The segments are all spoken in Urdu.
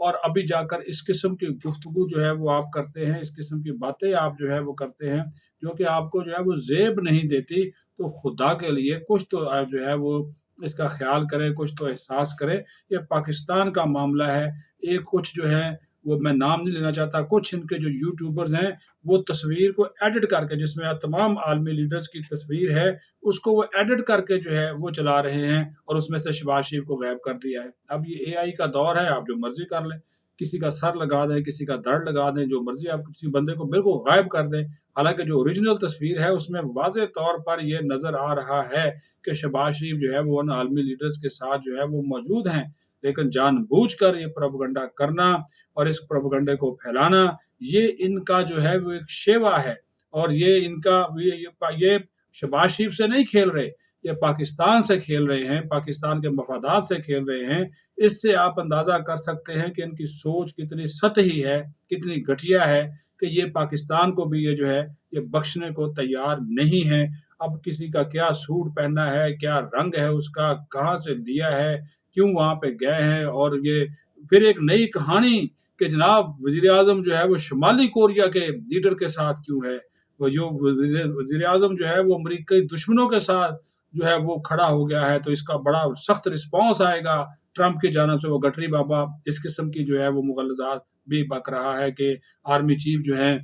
اور ابھی جا کر اس قسم کی گفتگو جو ہے وہ آپ کرتے ہیں، اس قسم کی باتیں آپ جو ہے وہ کرتے ہیں، جو کہ آپ کو جو ہے وہ زیب نہیں دیتی، تو خدا کے لیے کچھ تو جو ہے وہ اس کا خیال کریں، کچھ تو احساس کریں۔ یہ پاکستان کا معاملہ ہے۔ ایک کچھ جو ہے وہ میں نام نہیں لینا چاہتا، کچھ ان کے جو یوٹیوبرز ہیں وہ تصویر کو ایڈٹ کر کے، جس میں تمام عالمی لیڈرز کی تصویر ہے، اس کو وہ ایڈٹ کر کے جو ہے وہ چلا رہے ہیں، اور اس میں سے شہباز شریف کو غائب کر دیا ہے۔ اب یہ اے آئی کا دور ہے، آپ جو مرضی کر لیں، کسی کا سر لگا دیں، کسی کا دڑ لگا دیں، جو مرضی آپ کسی بندے کو بالکل غائب کر دیں، حالانکہ جو اوریجنل تصویر ہے اس میں واضح طور پر یہ نظر آ رہا ہے کہ شہباز شریف جو ہے وہ ان عالمی لیڈرز کے ساتھ جو ہے وہ موجود ہیں، لیکن جان بوجھ کر یہ پروپیگنڈا کرنا اور اس پروپیگنڈے کو پھیلانا، یہ ان کا جو ہے وہ ایک شیوا ہے، اور یہ ان کا یہ شہباز شریف سے نہیں کھیل رہے، یہ پاکستان سے کھیل رہے ہیں، پاکستان کے مفادات سے کھیل رہے ہیں۔ اس سے آپ اندازہ کر سکتے ہیں کہ ان کی سوچ کتنی سطحی ہے، کتنی گھٹیا ہے، کہ یہ پاکستان کو بھی یہ جو ہے یہ بخشنے کو تیار نہیں ہے۔ اب کسی کا کیا سوٹ پہننا ہے، کیا رنگ ہے اس کا، کہاں سے لیا ہے، کیوں وہاں پہ گئے ہیں، اور یہ پھر ایک نئی کہانی کہ جناب وزیر اعظم جو ہے وہ شمالی کوریا کے لیڈر کے ساتھ کیوں ہے، وہ جو وزیر اعظم جو ہے وہ امریکی دشمنوں کے ساتھ جو ہے وہ کھڑا ہو گیا ہے، تو اس کا بڑا سخت رسپانس آئے گا ٹرمپ کی جانب سے۔ وہ گٹری بابا اس قسم کی جو ہے وہ مغالطات بھی بک رہا ہے کہ آرمی چیف جو ہیں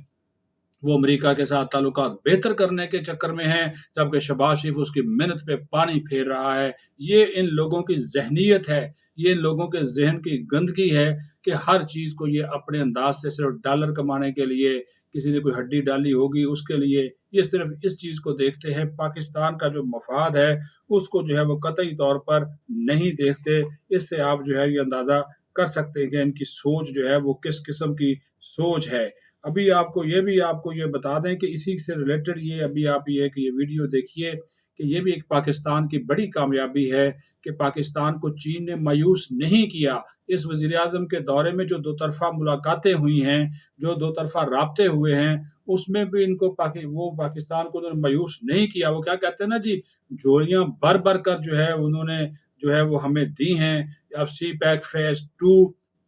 وہ امریکہ کے ساتھ تعلقات بہتر کرنے کے چکر میں ہیں، جبکہ شہباز شریف اس کی محنت پہ پانی پھیر رہا ہے۔ یہ ان لوگوں کی ذہنیت ہے، یہ ان لوگوں کے ذہن کی گندگی ہے کہ ہر چیز کو یہ اپنے انداز سے صرف ڈالر کمانے کے لیے، کسی نے کوئی ہڈی ڈالی ہوگی اس کے لیے، یہ صرف اس چیز کو دیکھتے ہیں۔ پاکستان کا جو مفاد ہے اس کو جو ہے وہ قطعی طور پر نہیں دیکھتے۔ اس سے آپ جو ہے یہ اندازہ کر سکتے ہیں کہ ان کی سوچ جو ہے وہ کس قسم کی سوچ ہے۔ ابھی آپ کو یہ بتا دیں کہ اسی سے ریلیٹڈ یہ ابھی آپ یہ ویڈیو دیکھیے کہ یہ بھی ایک پاکستان کی بڑی کامیابی ہے کہ پاکستان کو چین نے مایوس نہیں کیا۔ اس وزیر اعظم کے دورے میں جو دو طرفہ ملاقاتیں ہوئی ہیں، جو دو طرفہ رابطے ہوئے ہیں، اس میں بھی ان کو وہ پاکستان کو انہوں نے مایوس نہیں کیا۔ وہ کیا کہتے ہیں نا جی، جوڑیاں بھر بھر کر جو ہے انہوں نے جو ہے وہ ہمیں دی ہیں۔ اب سی پیک فیز 2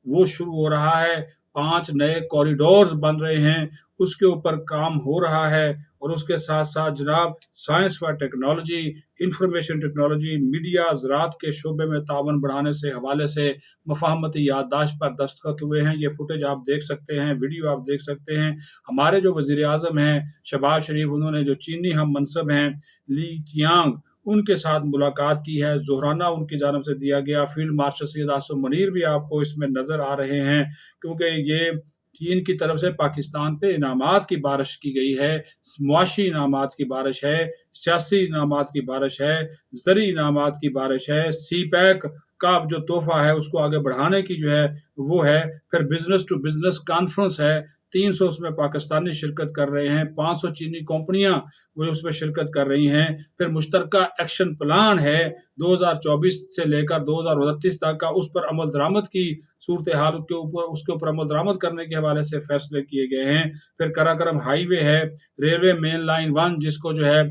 وہ شروع ہو رہا ہے، 5 نئے کوریڈورز بن رہے ہیں، اس کے اوپر کام ہو رہا ہے، اور اس کے ساتھ ساتھ جناب سائنس و ٹیکنالوجی، انفارمیشن ٹیکنالوجی، میڈیا، زراعت کے شعبے میں تعاون بڑھانے سے حوالے سے مفاہمتی یادداشت پر دستخط ہوئے ہیں۔ یہ فوٹیج آپ دیکھ سکتے ہیں، ویڈیو آپ دیکھ سکتے ہیں۔ ہمارے جو وزیر اعظم ہیں شہباز شریف، انہوں نے جو چینی ہم منصب ہیں لی چیانگ، ان کے ساتھ ملاقات کی ہے، زہرانہ ان کی جانب سے دیا گیا۔ فیلڈ مارشل سید آصف منیر بھی آپ کو اس میں نظر آ رہے ہیں، کیونکہ یہ چین کی طرف سے پاکستان پہ انعامات کی بارش کی گئی ہے، معاشی انعامات کی بارش ہے، سیاسی انعامات کی بارش ہے، زرعی انعامات کی بارش ہے، سی پیک کا جو تحفہ ہے اس کو آگے بڑھانے کی جو ہے وہ ہے، پھر بزنس ٹو بزنس کانفرنس ہے، 300 اس میں پاکستانی شرکت کر رہے ہیں، 500 چینی کمپنیاں وہ اس میں شرکت کر رہی ہیں، پھر مشترکہ ایکشن پلان ہے 2024 سے لے کر 2029 تک کا، اس پر عمل درآمد کی صورتحال اس کے اوپر عمل درآمد کرنے کے حوالے سے فیصلے کیے گئے ہیں۔ پھر کراکرم ہائی وے ہے، ریلوے مین لائن 1 جس کو جو ہے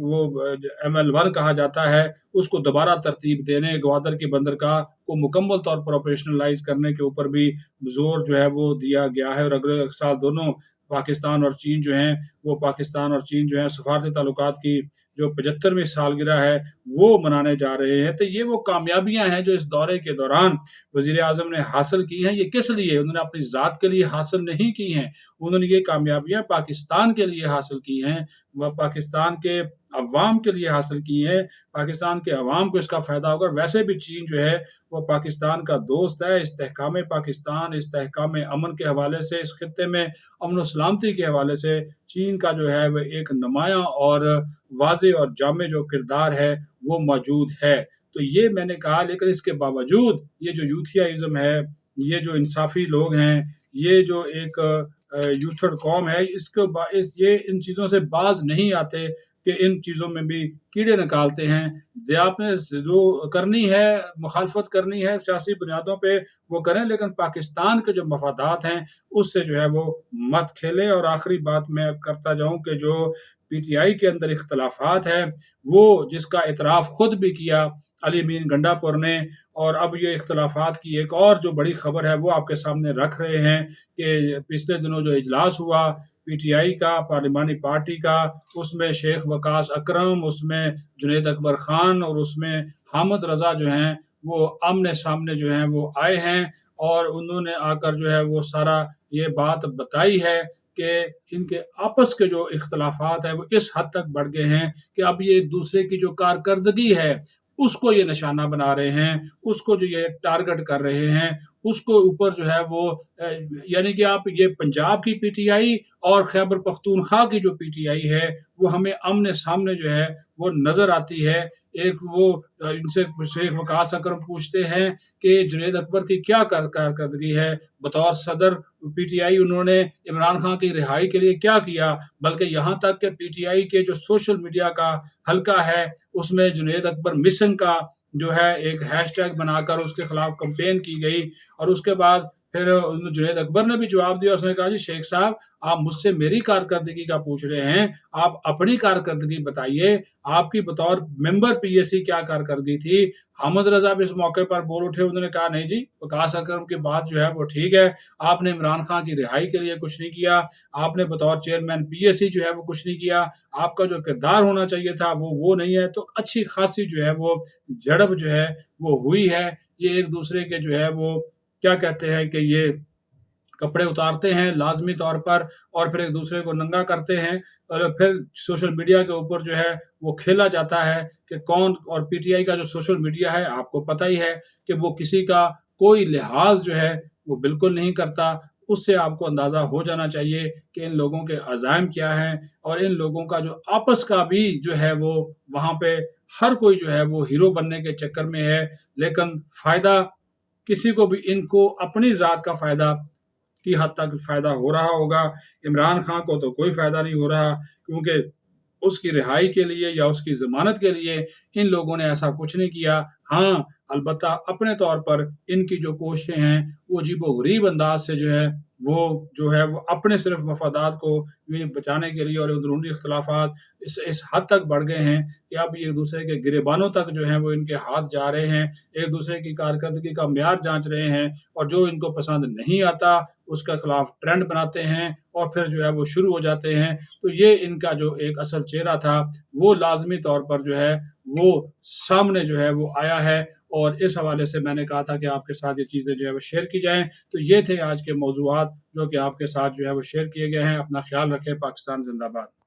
وہ ML1 کہا جاتا ہے، اس کو دوبارہ ترتیب دینے، گوادر کی بندرگاہ کو مکمل طور پر آپریشنلائز کرنے کے اوپر بھی زور جو ہے وہ دیا گیا ہے، اور اگلے سال دونوں پاکستان اور چین جو ہیں سفارتی تعلقات کی جو 75ویں سالگرہ ہے وہ منانے جا رہے ہیں۔ تو یہ وہ کامیابیاں ہیں جو اس دورے کے دوران وزیر اعظم نے حاصل کی ہیں۔ یہ کس لیے؟ انہوں نے اپنی ذات کے لیے حاصل نہیں کی ہیں، انہوں نے یہ کامیابیاں پاکستان کے لیے حاصل کی ہیں، وہ پاکستان کے عوام کے لیے حاصل کی ہیں، پاکستان کے عوام کو اس کا فائدہ ہوگا۔ ویسے بھی چین جو ہے وہ پاکستان کا دوست ہے، استحکام پاکستان، استحکام امن کے حوالے سے، اس خطے میں امن و سلامتی کے حوالے سے چین کا جو ہے وہ ایک نمایاں اور واضح اور جامع جو کردار ہے وہ موجود ہے۔ تو یہ میں نے کہا، لیکن اس کے باوجود یہ جو یوتھیائزم ہے، یہ جو انصافی لوگ ہیں، یہ جو ایک یوتھڈ قوم ہے، اس کے یہ ان چیزوں سے باز نہیں آتے کہ ان چیزوں میں بھی کیڑے نکالتے ہیں۔ آپ نے جو کرنی ہے، مخالفت کرنی ہے سیاسی بنیادوں پہ وہ کریں، لیکن پاکستان کے جو مفادات ہیں اس سے جو ہے وہ مت کھیلیں۔ اور آخری بات میں کرتا جاؤں کہ جو PTI کے اندر اختلافات ہیں، وہ جس کا اعتراف خود بھی کیا علی امین گنڈاپور نے، اور اب یہ اختلافات کی ایک اور جو بڑی خبر ہے وہ آپ کے سامنے رکھ رہے ہیں کہ پچھلے دنوں جو اجلاس ہوا پی ٹی آئی کا، پارلیمانی پارٹی کا، اس میں شیخ وقاص اکرم، اس میں جنید اکبر خان اور اس میں حامد رضا جو ہیں وہ آمنے سامنے جو ہیں وہ آئے ہیں، اور انہوں نے آ کر جو ہے وہ سارا یہ بات بتائی ہے کہ ان کے آپس کے جو اختلافات ہیں وہ اس حد تک بڑھ گئے ہیں کہ اب یہ ایک دوسرے کی جو کارکردگی ہے اس کو یہ نشانہ بنا رہے ہیں، اس کو جو یہ ٹارگٹ کر رہے ہیں، اس کو اوپر جو ہے وہ یعنی کہ آپ یہ پنجاب کی پی ٹی آئی اور خیبر پختونخوا کی جو پی ٹی آئی ہے وہ ہمیں آمنے سامنے جو ہے وہ نظر آتی ہے۔ ایک وہ ان سے شیخ وقاص اکرم پوچھتے ہیں کہ جنید اکبر کی کیا کارکردگی ہے بطور صدر پی ٹی آئی، انہوں نے عمران خان کی رہائی کے لیے کیا کیا، بلکہ یہاں تک کہ پی ٹی آئی کے جو سوشل میڈیا کا حلقہ ہے اس میں جنید اکبر مسنگ کا جو ہے ایک ہیش ٹیگ بنا کر اس کے خلاف کمپین کی گئی، اور اس کے بعد پھر جنید اکبر نے بھی جواب دیا، اس نے کہا جی شیخ صاحب آپ مجھ سے میری کارکردگی کا پوچھ رہے ہیں، آپ اپنی کارکردگی بتائیے، آپ کی بطور ممبر پی ایس سی کیا کارکردگی تھی۔ حامد رضا بھی اس موقع پر بول اٹھے، انہوں نے کہا نہیں جی وقاص اکرم کی بات جو ہے وہ ٹھیک ہے، آپ نے عمران خان کی رہائی کے لیے کچھ نہیں کیا، آپ نے بطور چیئرمین پی ایس سی جو ہے وہ کچھ نہیں کیا، آپ کا جو کردار ہونا چاہیے تھا وہ نہیں ہے۔ تو اچھی خاصی جو ہے وہ جھڑپ جو ہے وہ ہوئی ہے، یہ ایک دوسرے کے جو ہے وہ کیا کہتے ہیں کہ یہ کپڑے اتارتے ہیں لازمی طور پر، اور پھر ایک دوسرے کو ننگا کرتے ہیں، اور پھر سوشل میڈیا کے اوپر جو ہے وہ کھیلا جاتا ہے کہ کون، اور پی ٹی آئی کا جو سوشل میڈیا ہے آپ کو پتہ ہی ہے کہ وہ کسی کا کوئی لحاظ جو ہے وہ بالکل نہیں کرتا۔ اس سے آپ کو اندازہ ہو جانا چاہیے کہ ان لوگوں کے عزائم کیا ہیں، اور ان لوگوں کا جو آپس کا بھی جو ہے وہ وہاں پہ ہر کوئی جو ہے وہ ہیرو بننے کے چکر میں ہے، لیکن فائدہ کسی کو بھی ان کو اپنی ذات کا فائدہ کی حد تک فائدہ ہو رہا ہوگا، عمران خان کو تو کوئی فائدہ نہیں ہو رہا، کیونکہ اس کی رہائی کے لیے یا اس کی ضمانت کے لیے ان لوگوں نے ایسا کچھ نہیں کیا۔ ہاں البتہ اپنے طور پر ان کی جو کوششیں ہیں وہ عجیب و غریب انداز سے جو ہے وہ اپنے صرف مفادات کو بچانے کے لیے، اور اندرونی اختلافات اس حد تک بڑھ گئے ہیں کہ اب ایک دوسرے کے گریبانوں تک جو ہیں وہ ان کے ہاتھ جا رہے ہیں، ایک دوسرے کی کارکردگی کا معیار جانچ رہے ہیں، اور جو ان کو پسند نہیں آتا اس کے خلاف ٹرینڈ بناتے ہیں، اور پھر جو ہے وہ شروع ہو جاتے ہیں۔ تو یہ ان کا جو ایک اصل چہرہ تھا وہ لازمی طور پر جو ہے وہ سامنے جو ہے وہ آیا ہے، اور اس حوالے سے میں نے کہا تھا کہ آپ کے ساتھ یہ چیزیں جو ہے وہ شیئر کی جائیں۔ تو یہ تھے آج کے موضوعات جو کہ آپ کے ساتھ جو ہے وہ شیئر کیے گئے ہیں۔ اپنا خیال رکھیں۔ پاکستان زندہ باد۔